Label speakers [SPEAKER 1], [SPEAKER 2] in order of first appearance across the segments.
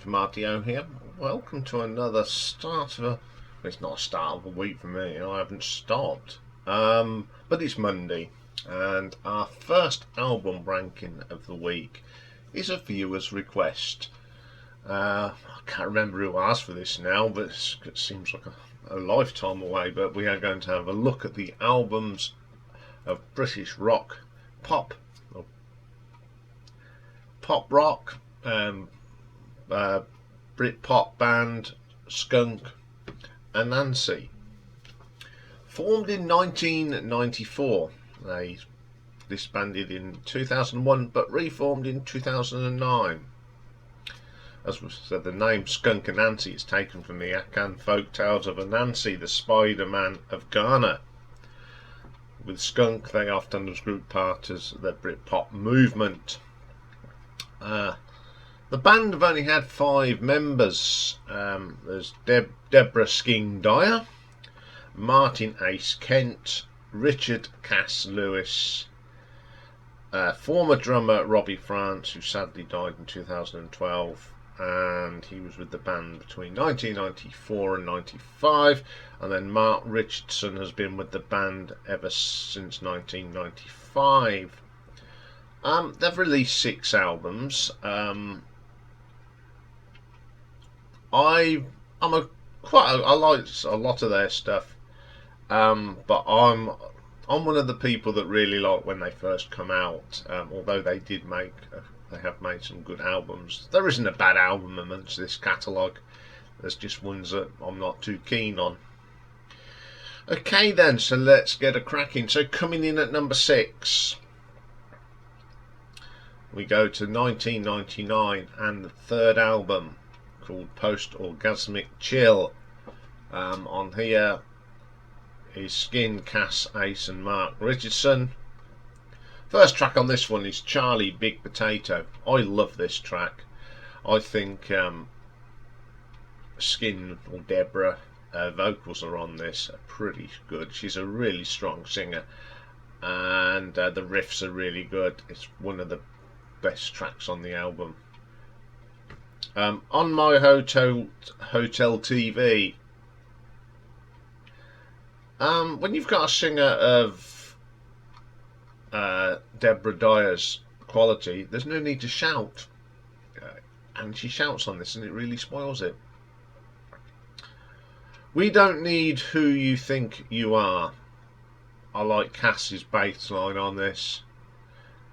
[SPEAKER 1] from RTO here. Welcome to another start of a... It's not a start of a week for me, I haven't stopped. But it's Monday, and our first album ranking of the week is a viewer's request. I can't remember who asked for this now, but it seems like a lifetime away. But we are going to have a look at the albums of British rock, pop rock, Britpop band Skunk Ananise. Formed in 1994, they disbanded in 2001 but reformed in 2009. As we said, the name Skunk Ananise is taken from the Akan folk tales of Anansi, the Spider-Man of Ghana. With Skunk, they often as group part as the Britpop movement. The band have only had 5 members. There's Deborah Sking Dyer, Martin Ace Kent, Richard Cass Lewis, former drummer Robbie France, who sadly died in 2012, and he was with the band between 1994 and 95, and then Mark Richardson has been with the band ever since 1995. They've released 6 albums. I like a lot of their stuff, but I'm one of the people that really like when they first come out. Although they have made some good albums. There isn't a bad album amongst this catalogue. There's just ones that I'm not too keen on. Okay then, so let's get a cracking. So coming in at number 6, we go to 1999 and the third album, called Post-Orgasmic Chill. On here is Skin, Cass, Ace and Mark Richardson. First track on this one is Charlie Big Potato. I love this track. I think Skin, or Deborah, vocals are on this are pretty good. She's a really strong singer, and the riffs are really good. It's one of the best tracks on the album. On My Hotel TV, when you've got a singer of Deborah Dyer's quality, there's no need to shout, and she shouts on this and it really spoils it. We Don't Need Who You Think You Are. I like Cass's bass line on this.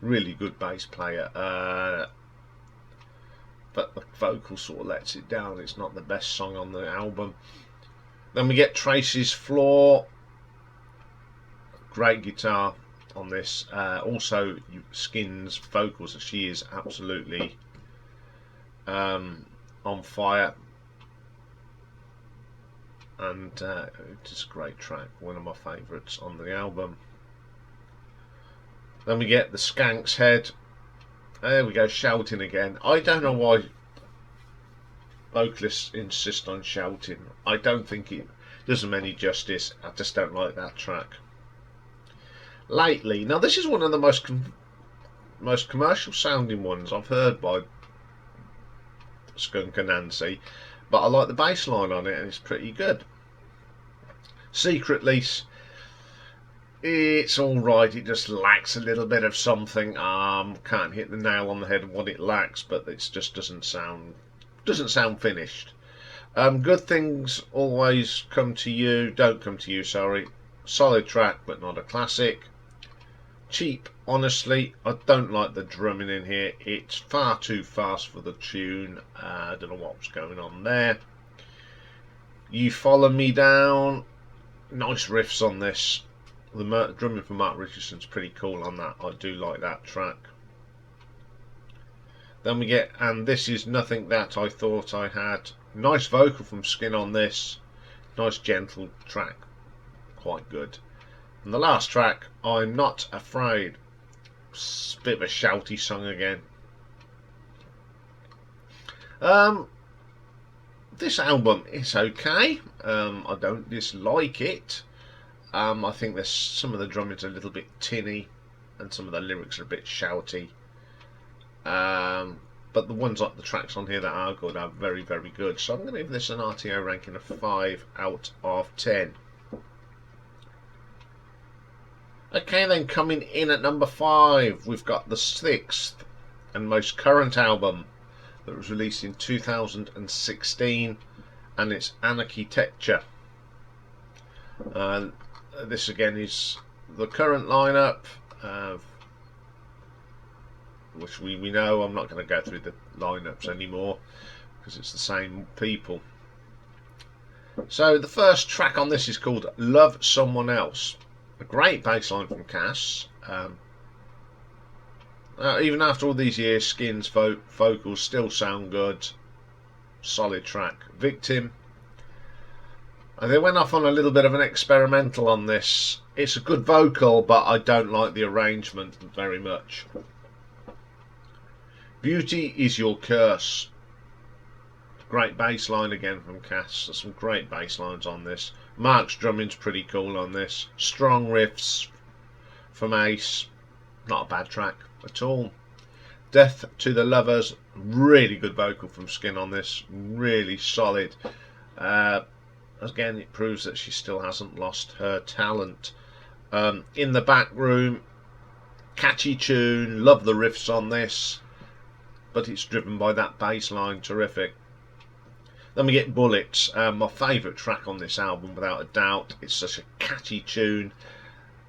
[SPEAKER 1] Really good bass player, but the vocal sort of lets it down. It's not the best song on the album. Then we get Tracy's Floor. Great guitar on this. Also Skin's vocals, she is absolutely on fire, and it's a great track, one of my favourites on the album. Then we get the Skank's Head. There we go, shouting again. I don't know why vocalists insist on shouting. I don't think it does them any justice. I just don't like that track. Lately, now this is one of the most commercial sounding ones I've heard by Skunk Anansie, but I like the bass line on it and it's pretty good. Secret Lease, it's alright, it just lacks a little bit of something. Can't hit the nail on the head of what it lacks, but it just doesn't sound finished. Good Things Always Come to You, Don't Come to You, sorry. Solid track, but not a classic. Cheap, honestly, I don't like the drumming in here. It's far too fast for the tune. I don't know what was going on there. You Follow Me Down, nice riffs on this. The drumming from Mark Richardson's pretty cool on that. I do like that track. Then we get And This Is Nothing That I Thought I Had. Nice vocal from Skin on this. Nice gentle track. Quite good. And the last track, I'm Not Afraid. Bit of a shouty song again. This album is okay. I don't dislike it. I think there's some of the drumming's a little bit tinny and some of the lyrics are a bit shouty. But but the ones like the tracks on here that are good are very, very good. So I'm going to give this an RTO ranking of 5 out of 10. Okay, then coming in at number 5, we've got the 6th and most current album that was released in 2016, and it's Anarchytecture. This again is the current lineup, which we know. I'm not going to go through the lineups anymore because it's the same people. So the first track on this is called Love Someone Else. A great bass line from Cass. Even after all these years, Skin's vocals still sound good. Solid track. Victim. They went off on a little bit of an experimental on this. It's a good vocal, but I don't like the arrangement very much. Beauty Is Your Curse. Great bass line again from Cass. There's some great bass lines on this. Mark's drumming's pretty cool on this. Strong riffs from Ace. Not a bad track at all. Death to the Lovers. Really good vocal from Skin on this. Really solid. Again, it proves that she still hasn't lost her talent. In the Back Room. Catchy tune. Love the riffs on this. But it's driven by that bass line. Terrific. Then we get Bullets, my favourite track on this album without a doubt. It's such a catchy tune.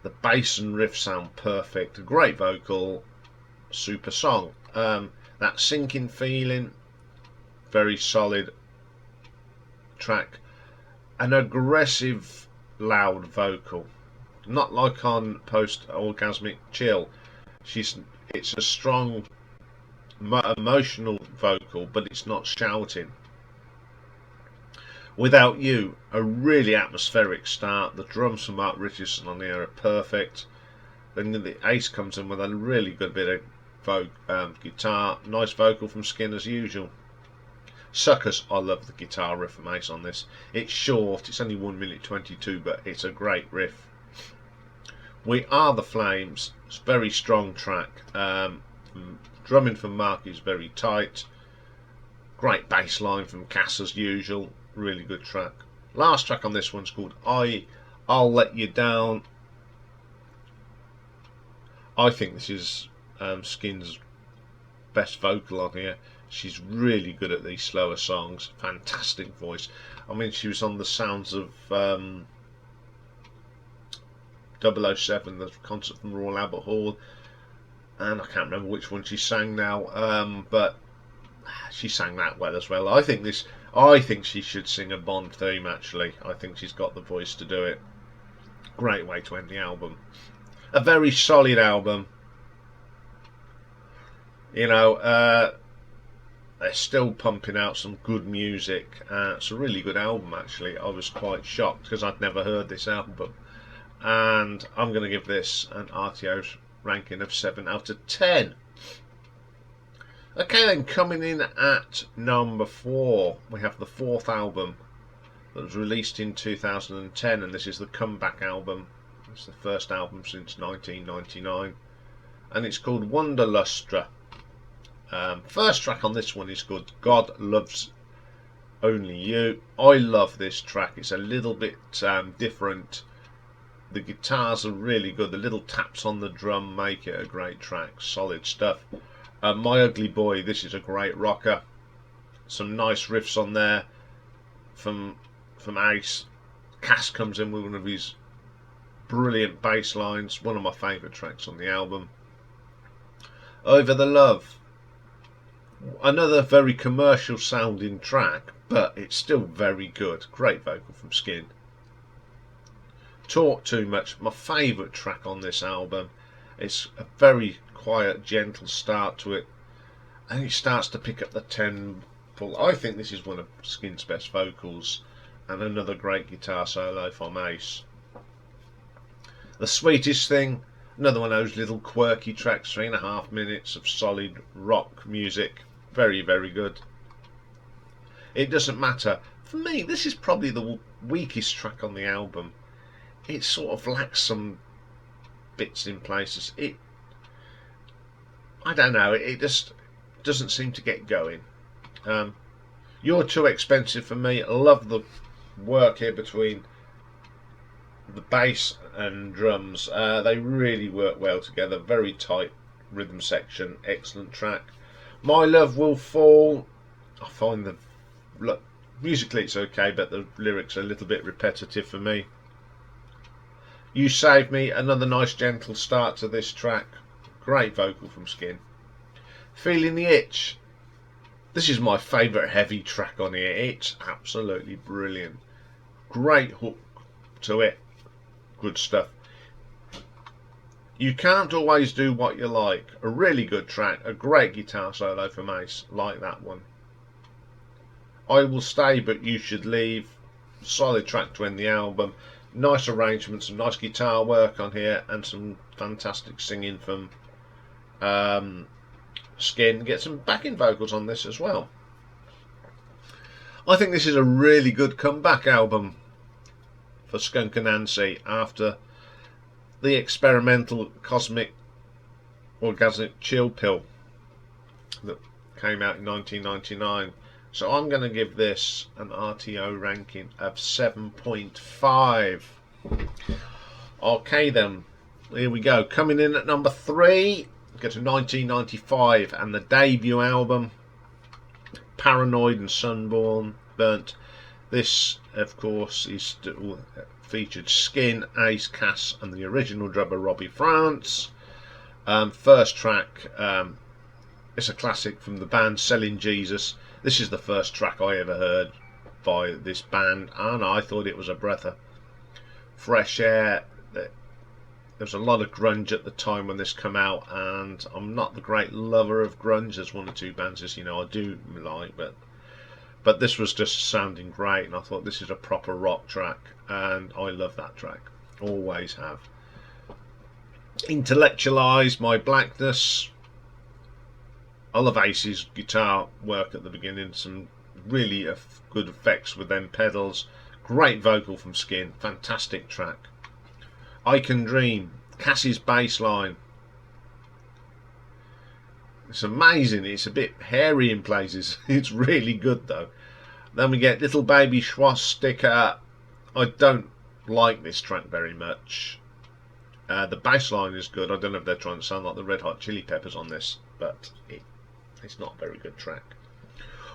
[SPEAKER 1] The bass and riff sound perfect. A great vocal, super song. That sinking feeling, very solid track. An aggressive, loud vocal. Not like on Post Orgasmic Chill. It's a strong, emotional vocal, but it's not shouting. Without You, a really atmospheric start. The drums from Mark Richardson on here are perfect. Then the Ace comes in with a really good bit of guitar. Nice vocal from Skin as usual. Suckers, I love the guitar riff from Ace on this. It's short, it's only 1 minute 22, but it's a great riff. We Are the Flames, it's a very strong track. Drumming from Mark is very tight. Great bass line from Cass as usual. Really good track. Last track on this one's called I'll Let You Down. I think this is Skin's best vocal on here. She's really good at these slower songs. Fantastic voice. I mean, she was on the sounds of 007, the concert from Royal Albert Hall, and I can't remember which one she sang now, but she sang that well as well. I think she should sing a Bond theme, actually. I think she's got the voice to do it. Great way to end the album. A very solid album. You know, they're still pumping out some good music. It's a really good album, actually. I was quite shocked because I'd never heard this album. And I'm going to give this an RTO ranking of 7 out of 10. Okay, then, coming in at number 4, we have the 4th album that was released in 2010, and this is the comeback album. It's the first album since 1999, and it's called Wonderlustre. First track on this one is called God Loves Only You. I love this track. It's a little bit different. The guitars are really good. The little taps on the drum make it a great track. Solid stuff. My Ugly Boy, this is a great rocker. Some nice riffs on there from Ace. Cass comes in with one of his brilliant bass lines. One of my favourite tracks on the album. Over the Love. Another very commercial sounding track, but it's still very good. Great vocal from Skin. Talk Too Much, my favourite track on this album. It's a very quiet, gentle start to it, and it starts to pick up the tempo. I think this is one of Skin's best vocals, and another great guitar solo from Ace. The Sweetest Thing, another one of those little quirky tracks, 3.5 minutes of solid rock music. Very, very good. It Doesn't Matter. For me, this is probably the weakest track on the album. It sort of lacks some bits in places. I don't know, it just doesn't seem to get going. You're Too Expensive for me. I love the work here between the bass and drums. They really work well together. Very tight rhythm section. Excellent track. My Love Will Fall. I find the look musically it's okay, but the lyrics are a little bit repetitive for me. You Save Me. Another nice gentle start to this track. Great vocal from Skin. Feeling the Itch. This is my favourite heavy track on here. It's absolutely brilliant. Great hook to it. Good stuff. You Can't Always Do What You Like. A really good track. A great guitar solo from Ace. Like that one. I Will Stay But You Should Leave. Solid track to end the album. Nice arrangements, some nice guitar work on here, and some fantastic singing from Skin. Get some backing vocals on this as well. I think this is a really good comeback album for Skunk Ananise after the experimental Cosmic Orgasmic Chill Pill that came out in 1999. So I'm going to give this an RTO ranking of 7.5. Okay then, here we go. Coming in at number 3, go to 1995 and the debut album, Paranoid and Sunburnt. This, of course, is still featured Skin, Ace, Cass and the original drummer Robbie France. First track, it's a classic from the band Selling Jesus. This is the first track I ever heard by this band, and I thought it was a breath of fresh air. There was a lot of grunge at the time when this came out, and I'm not the great lover of grunge. There's one or two bands, as you know, I do like, but this was just sounding great, and I thought this is a proper rock track, and I love that track. Always have. Intellectualize My Blackness. I love Ace's guitar work at the beginning, some really good effects with them pedals. Great vocal from Skin, fantastic track. I Can Dream, Cass's bass line. It's amazing, it's a bit hairy in places, it's really good though. Then we get Little Baby Swastika. I don't like this track very much. The bass line is good. I don't know if they're trying to sound like the Red Hot Chili Peppers on this, but it's not a very good track.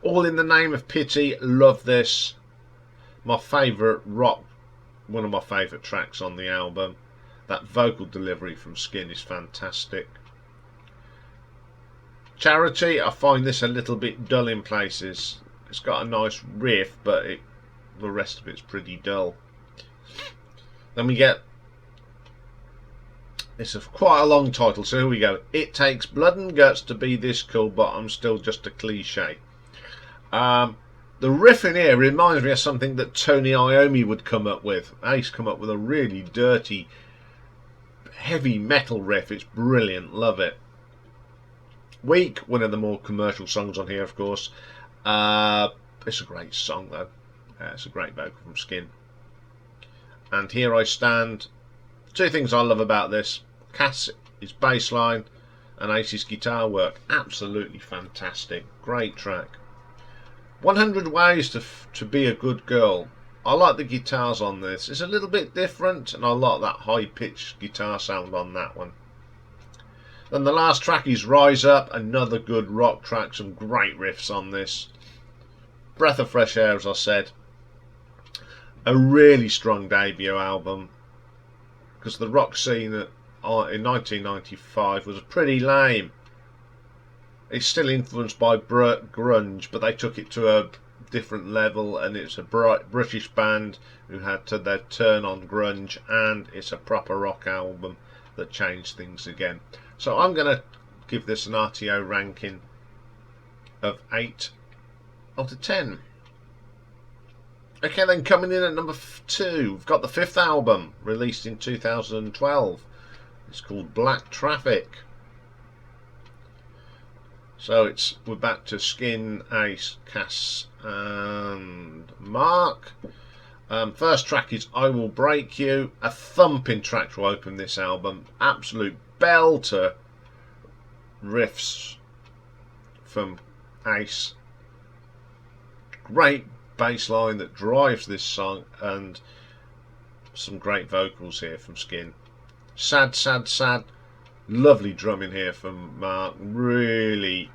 [SPEAKER 1] All in the Name of Pity, love this. My favourite rock, one of my favourite tracks on the album. That vocal delivery from Skin is fantastic. Charity, I find this a little bit dull in places. It's got a nice riff, but the rest of it's pretty dull. Then we get, it's quite a long title, so here we go. It Takes Blood and Guts to Be This Cool, but I'm Still Just a Cliche. The riff in here reminds me of something that Tony Iommi would come up with. Ace come up with a really dirty, heavy metal riff. It's brilliant, love it. Weak, one of the more commercial songs on here, of course. It's a great song though. It's a great vocal from Skin. And Here I Stand. Two things I love about this: Cass, his bass line, and Ace's guitar work. Absolutely fantastic. Great track. 100 Ways to Be a Good Girl. I like the guitars on this. It's a little bit different, and I like that high-pitched guitar sound on that one. Then the last track is Rise Up. Another good rock track. Some great riffs on this. Breath of fresh air, as I said. A really strong debut album, because the rock scene in 1995 was pretty lame. It's still influenced by grunge, but they took it to a different level, and it's a British band who had their turn on grunge, and it's a proper rock album that changed things again. So I'm going to give this an RTO ranking of 8 out of 10. Okay, then coming in at number 2, we've got the 5th album, released in 2012. It's called Black Traffic. So we're back to Skin, Ace, Cass and Mark. First track is I Will Break You. A thumping track to open this album. Absolute belter riffs from Ace. Great bass line that drives this song, and some great vocals here from Skin. Sad, sad, sad. Lovely drumming here from Mark. Really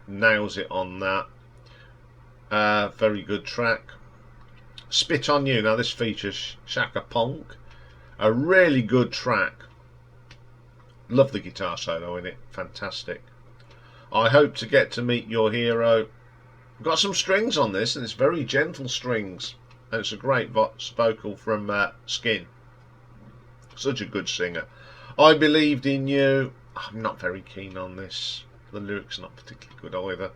[SPEAKER 1] nails it on that. Very good track. Spit on You. Now this features Shaka Ponk. A really good track. Love the guitar solo in it. Fantastic. I hope to get to meet your hero. Got some strings on this, and it's very gentle strings, and it's a great vocal from Skin. Such a good singer. I Believed in You. I'm not very keen on this. The lyrics are not particularly good either.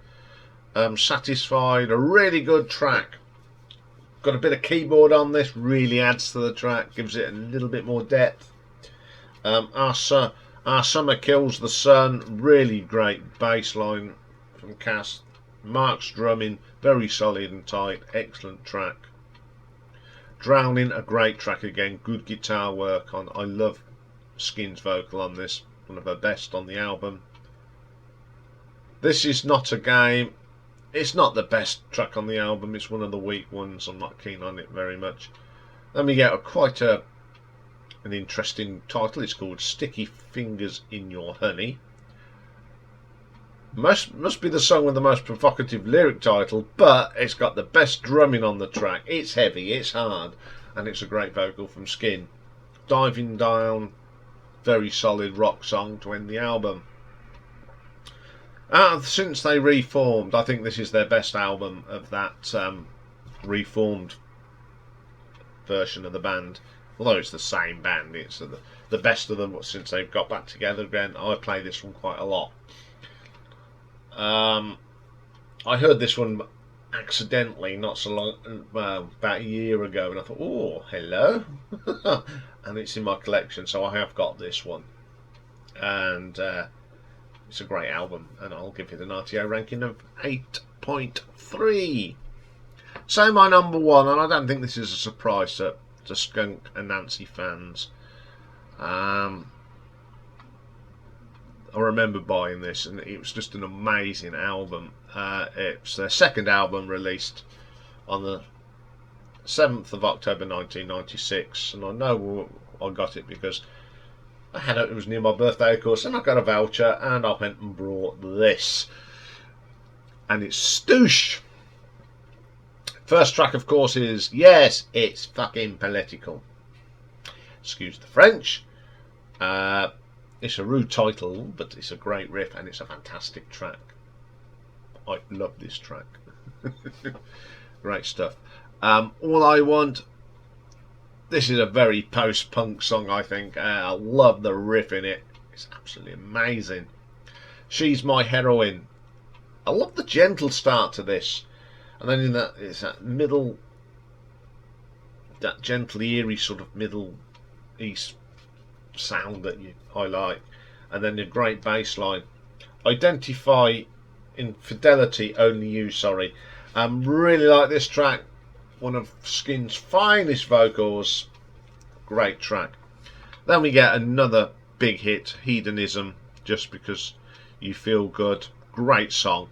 [SPEAKER 1] Satisfied. A really good track. Got a bit of keyboard on this. Really adds to the track. Gives it a little bit more depth. Our Summer Kills the Sun. Really great bass line from Cass. Mark's drumming, very solid and tight, excellent track. Drowning, a great track again, good guitar work on. I love Skin's vocal on this, one of her best on the album. This Is Not a Game. It's not the best track on the album, it's one of the weak ones. I'm not keen on it very much. Then we get quite an interesting title. It's called Sticky Fingers in Your Honey. Must be the song with the most provocative lyric title, but it's got the best drumming on the track. It's heavy, it's hard, and it's a great vocal from Skin. Diving Down, very solid rock song to end the album. Since they reformed, I think this is their best album of that reformed version of the band. Although it's the same band, it's the best of them since they've got back together again. I play this one quite a lot. I heard this one accidentally not so long, about a year ago, and I thought, oh, hello, and it's in my collection, so I have got this one, and it's a great album, and I'll give it an RTO ranking of 8.3. So my number one, and I don't think this is a surprise to Skunk Ananise fans. I remember buying this, and it was just an amazing album. It's their second album, released on the 7th of October 1996, and I know I got it because it was near my birthday, of course, and I got a voucher, and I went and brought this, and it's Stoosh. First track, of course, is Yes, It's Fucking Political. Excuse the French. It's a rude title, but it's a great riff, and it's a fantastic track. I love this track. Great stuff. All I Want. This is a very post-punk song, I think. I love the riff in it. It's absolutely amazing. She's My Heroine. I love the gentle start to this. And then in that, it's that middle, that gentle, eerie sort of Middle East sound that I like, and then the great bass line. Identify Infidelity, Only You, sorry. Really like this track. One of Skin's finest vocals. Great track. Then we get another big hit, Hedonism, Just Because You Feel Good. Great song.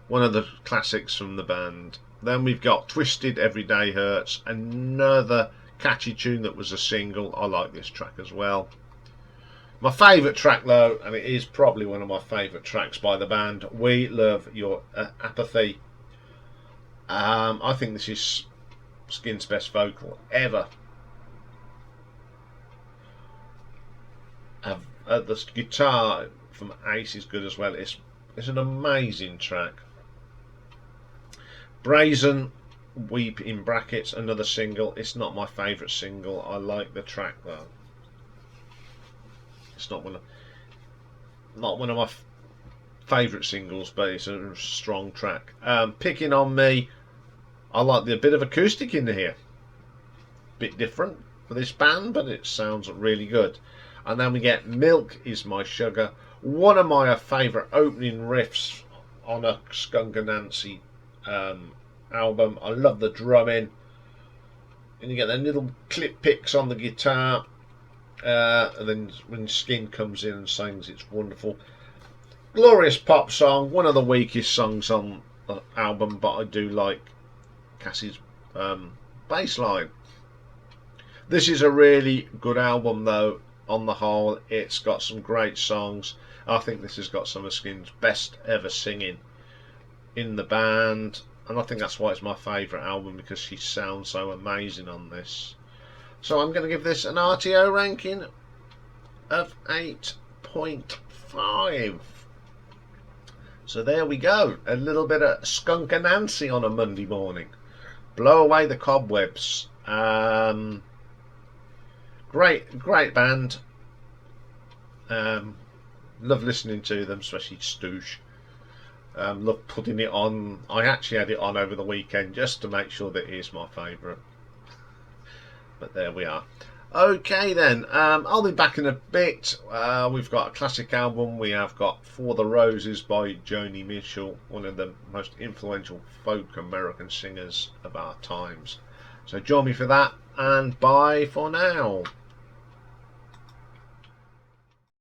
[SPEAKER 1] One of the classics from the band. Then we've got Twisted, Every Day Hurts, another catchy tune that was a single. I like this track as well. My favourite track, though, and it is probably one of my favourite tracks by the band, We Love Your Apathy. I think this is Skin's best vocal ever. The guitar from Ace is good as well. It's an amazing track. Brazen, Weep in brackets, another single. It's not my favourite single. I like the track though. It's not one of my favourite singles, but it's a strong track. Picking on Me. I like the bit of acoustic in here. Bit different for this band, but it sounds really good. And then we get Milk Is My Sugar. One of my favourite opening riffs on a Skunk Ananise album. I love the drumming, and you get the little clip picks on the guitar. And then when Skin comes in and sings, it's wonderful. Glorious pop song, one of the weakest songs on the album, but I do like Cassie's bass line. This is a really good album though, on the whole. It's got some great songs. I think this has got some of Skin's best ever singing in the band, and I think that's why it's my favourite album, because she sounds so amazing on this. So I'm going to give this an RTO ranking of 8.5. So there we go, a little bit of Skunk Ananise on a Monday morning. Blow away the cobwebs. Great band. Love listening to them, especially Stoosh. Love putting it on. I actually had it on over the weekend just to make sure that it is my favourite. But there we are. Okay then, I'll be back in a bit. We've got a classic album. We have got For the Roses by Joni Mitchell, one of the most influential folk American singers of our times. So join me for that, and bye for now.